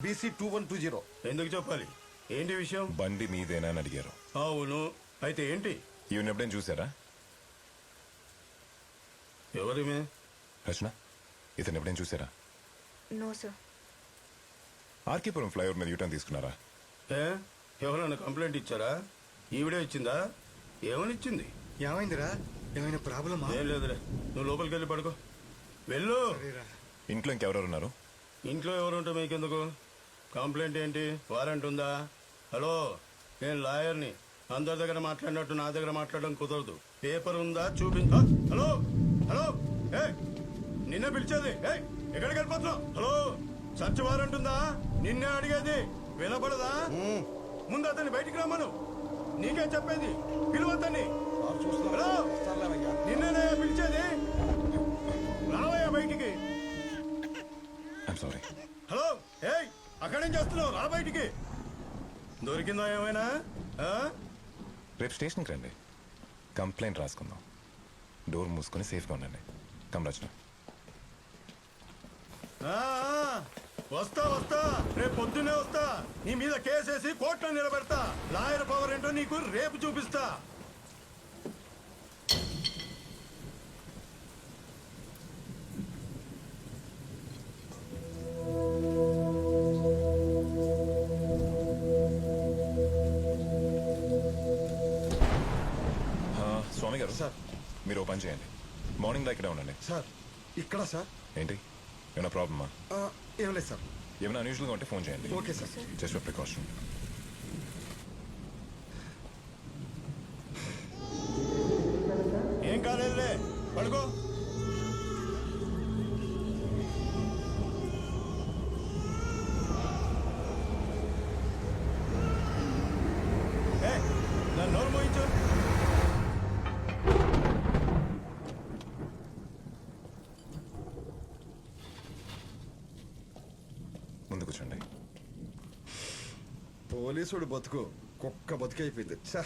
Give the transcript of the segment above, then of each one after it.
BC 2120. ఎందుకు చెప్పాలి? ఏంటి విషయం? బండి మీదేనా అని అడిగారు. అవును. అయితే ఏంటి? ఈవెన్ ఎప్పుడైనా చూసారా? ఎవరిమే? రచన, ఇతను ఎప్పుడైనా చూసారా? No sir. ఆర్కేపురం ఫ్లైఓవర్ మీద యూటర్న్ తీసుకున్నారా? ఏ ఎవరైనా కంప్లైంట్ ఇచ్చారా? ఈవిడే ఇచ్చిందా? ఏమని ఇచ్చింది? ఏమైందిరా? ఏమైనా ప్రాబ్లమా? ఏం లేదులే, నువ్వు లోపలికి వెళ్ళి పడుకో. వెళ్ళు. ఇంట్లో ఇంకెవరెవరు ఉన్నారు? ఇంట్లో ఎవరుంటే మీకెందుకు? కంప్లైంట్ ఏంటి? వారెంట్ ఉందా? హలో, నేను లాయర్ని. అందరి దగ్గర మాట్లాడినట్టు నా దగ్గర మాట్లాడడం కుదరదు. పేపర్ ఉందా చూపించా. హలో హలో, ఏ నిన్నే పిలిచేది. ఏ ఎక్కడికి వెళ్ళిపోతున్నావు? హలో, సర్చ్ వారెంట్ ఉందా? నిన్నే అడిగేది, వినపడదా? ముందు అతన్ని బయటికి రమ్మను. నీకే చెప్పేది, పిలువద్దని. హలో, నిన్నే పిలిచేది. రావయ్యా బయటికి. I'm sorry. హలో, ఏయ్ అక్కడేం చేస్తున్నావు? రా బయటికి. దొరికిందా ఏమైనా? రేపు స్టేషన్కి రండి, కంప్లైంట్ రాసుకుందాం. డోర్ మూసుకొని సేఫ్గా ఉండండి. కమ్ రచన. వస్తా వస్తా, రేపు పొద్దున్నే వస్తా. నీ మీద కేసేసి కోర్టులో నిలబెడతా. లాయర్ పవర్ ఏంటో నీకు రేపు చూపిస్తా. స్వామి గారు సార్, మీరు ఓ పని చేయండి. మార్నింగ్ దా ఇక్కడే ఉండండి. సార్ ఇక్కడ సార్. ఏంటి, ఏమైనా ప్రాబ్లమా? ఏం లేదు సార్. ఏమైనా అన్యూజువల్గా ఉంటే ఫోన్ చేయండి. Okay sir. Just for precaution. ఏం కాలేదులే, పడుకో. నన్ను నోరు మోయించు. ముందు కూర్చోండి. పోలీసుడు బతుకు కుక్క బతుకు అయిపోయింది. ఛా,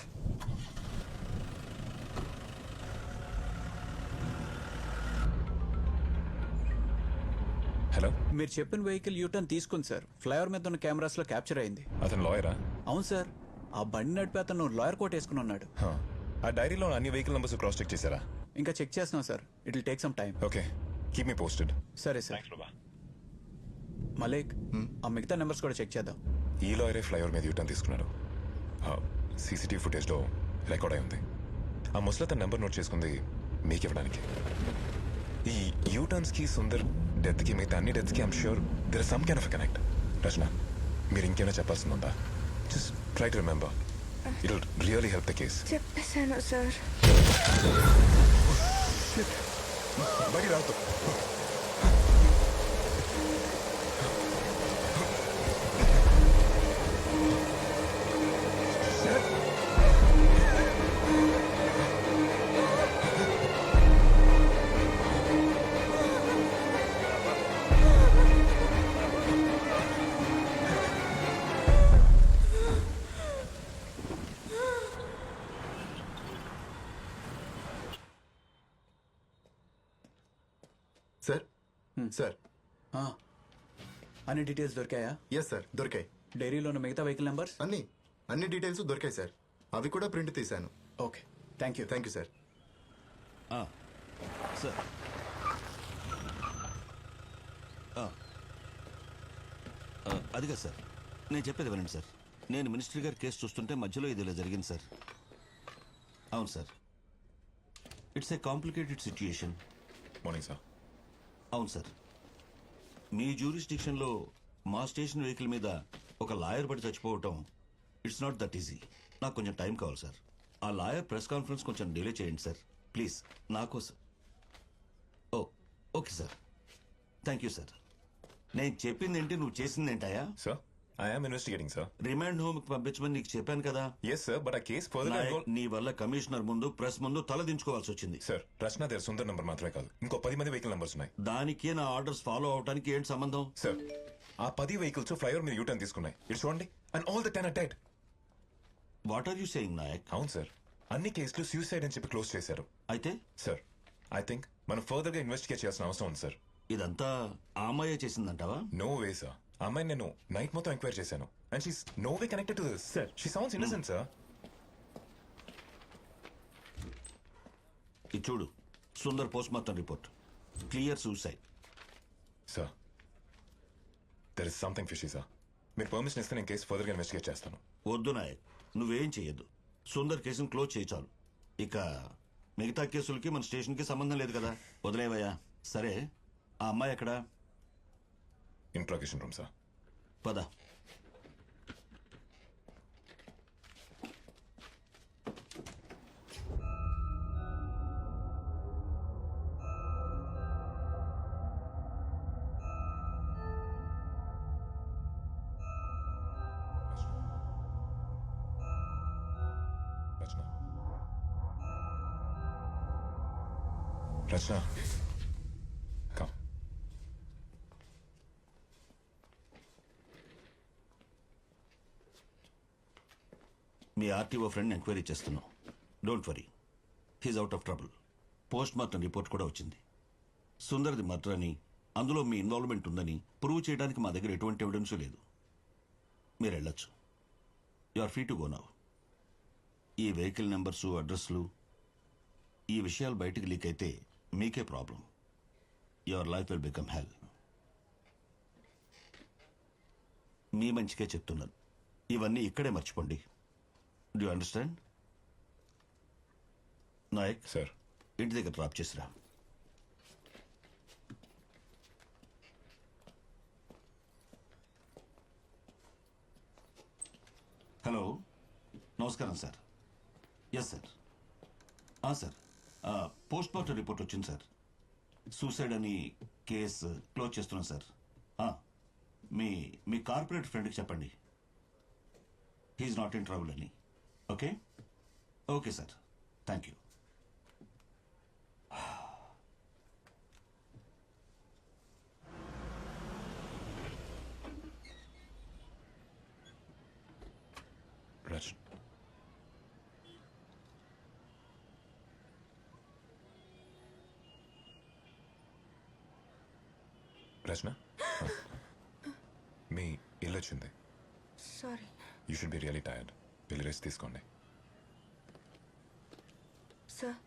హలో, మీరు చెప్పిన వెహికల్ యూటర్న్ తీసుకుంది సార్. ఫ్లైఓవర్ మీద ఉన్న కెమెరాస్ లో క్యాప్చర్ అయింది. అతను లాయరా? అవును సార్, ఆ బండి నడిపి అతను లాయర్ కోట్ వేసుకుని ఉన్నాడు. ఆ డైరీలో అన్ని వెహికల్ నంబర్స్ క్రాస్ చెక్ చేశారా? ఇంకా చెక్ చేస్తున్నాం sir. It will take some time. Okay, keep me posted. సరే సార్. మలేక్, ఆ మిగతా నెంబర్స్ కూడా చెక్ చేద్దాం. ఈ లాయరే ఫ్లైఓవర్ మీద యూటర్న్ తీసుకున్నాడు. సీసీటీవీ ఫుటేజ్లో రికార్డ్ అయి ఉంది. ఆ ముసలతను నెంబర్ నోట్ చేసుకుంది మీకు ఇవ్వడానికి. ఈ యూటర్న్స్ కి సుందర్ డెత్ కి మిగతా అన్ని డెత్స్ కి I'm sure there some kind of connect. Rachana, మీరు ఇంకేమైనా చెప్పాల్సింది ఉందా? Just try to remember, it will really help the case. చెప్పేశాను సార్. బయట రాదు. సార్ సార్ ఆ, అన్ని డీటెయిల్స్ దొరికాయా? ఎస్ సార్, దొరికాయి. డైరీలో ఉన్న మిగతా వెహికల్ నెంబర్స్? అన్ని డీటెయిల్స్ దొరికాయి సార్. అవి కూడా ప్రింట్ తీశాను. Okay, thank you. Thank you sir. Sir అదిగా సార్, నేను చెప్పేది వినండి సార్. నేను మినిస్టర్ గారి కేసు చూస్తుంటే మధ్యలో ఇది ఇలా జరిగింది సార్. అవును sir, it's a complicated situation. Morning sir. అవును సార్, మీ జ్యూరిస్డిక్షన్లో మా స్టేషన్ వెహికల్ మీద ఒక లాయర్ పడి చచ్చిపోవటం ఇట్స్ నాట్ దట్ ఈజీ. నాకు కొంచెం టైం కావాలి సార్. ఆ లాయర్ ప్రెస్ కాన్ఫరెన్స్ కొంచెం డిలే చేయండి సార్ ప్లీజ్, నా కోసం. ఓ okay sir, thank you sir. నేను చెప్పింది ఏంటి, నువ్వు చేసింది ఏంటాయా? Sir, I am investigating sir. Remand home కి పంపించమని నీకు చెప్పాను కదా. ఎస్ సార్, బట్ ఆ కేస్ ఫర్దర్ నాయక్, నీ వల్ల కమిషనర్ ముందు ప్రెస్ ముందు తల దించుకోవాల్సి వచ్చింది. సార్, రచన దగ్గర సుందర్ నంబర్ మాత్రమే కాదు, ఇంకో 10 మంది వెహికల్ నంబర్స్ ఉన్నాయి. దానికి నా ఆర్డర్స్ ఫాలో అవడానికి ఏంటి సంబంధం? సార్, ఆ 10 వెహికల్స్ ఫ్లైఓవర్ మీద యూటర్న్ తీసుకున్నాయి. ఇట్స్ చూడండి, and all the 10 are dead. What are you saying Nayak? అవును సార్, అన్ని కేసులు సూసైడ్ అని చెప్పి క్లోజ్ చేశారు. అయితే సార్, ఐ థింక్ మనం ఫర్దర్ గా ఇన్వెస్టిగేట్ చేయాల్సిన అవసరం ఉంది సార్. ఇదంతా ఆ అమ్మాయే చేసిందంటావా? నో వే సార్, ఆ అమ్మాయిని నేను నైట్ మొత్తం ఎంక్వైరీ చేశాను and she's no way connected to this Sir. She sounds innocent sir. ఇది చూడు, Sundar post mortem report clear suicide. Sir there is something fishy sir. మీరు పర్మిషన్ ఇస్తే నేను కేసు ఫర్దర్గా ఇన్వెస్టిగేట్ చేస్తాను. వద్దు నాయక్, నువ్వేం చెయ్యొద్దు. సుందర్ కేసును క్లోజ్ చేయి చాలు. ఇక మిగతా కేసులకి మన స్టేషన్కి సంబంధం లేదు కదా, వదిలేవయ్యా. సరే, ఆ అమ్మాయి ఎక్కడా? Interrogation room sir. పద. రచన రచన కమ్. మీ ఆర్టీఓ ఫ్రెండ్ ఎంక్వైరీ చేస్తున్నాం. Don't worry, he's out of trouble. Post mortem report కూడా వచ్చింది. సుందర్ది మర్డర్ అని, అందులో మీ ఇన్వాల్వ్మెంట్ ఉందని ప్రూవ్ చేయడానికి మా దగ్గర ఎటువంటి ఎవిడెన్స్ లేదు. మీరు వెళ్ళొచ్చు. You are free to go now. ఈ వెహికల్ నెంబర్సు, అడ్రస్లు, ఈ విషయాలు బయటికి లీక్ అయితే మీకే problem. Your life will become hell. మీ మంచికే చెప్తున్నాను. ఇవన్నీ ఇక్కడే మర్చిపోండి. Do understand? నాయక్ సార్ ఇంటి దగ్గర డ్రాప్ చేసిరా. హలో, నమస్కారం sir. Yes sir. Sir, post mortem report వచ్చింది సార్. సూసైడ్ అని కేసు క్లోజ్ చేస్తున్నాం సార్. మీ మీ కార్పొరేట్ ఫ్రెండ్కి చెప్పండి, హీఈస్ నాట్ ఇన్ ట్రబుల్ అని. Okay okay sir, thank you. Rachana Rachana మీ ఇల్లు వచ్చింది. Sorry. You should be really tired. వెళ్ళి రెస్ట్ తీసుకోండి. సార్,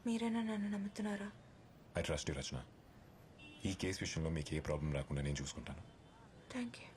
మీరైనా నన్ను నమ్ముతున్నారా? I trust you Rachana. ఈ కేసు విషయంలో మీకు ఏ ప్రాబ్లం రాకుండా నేను చూసుకుంటాను. Thank you.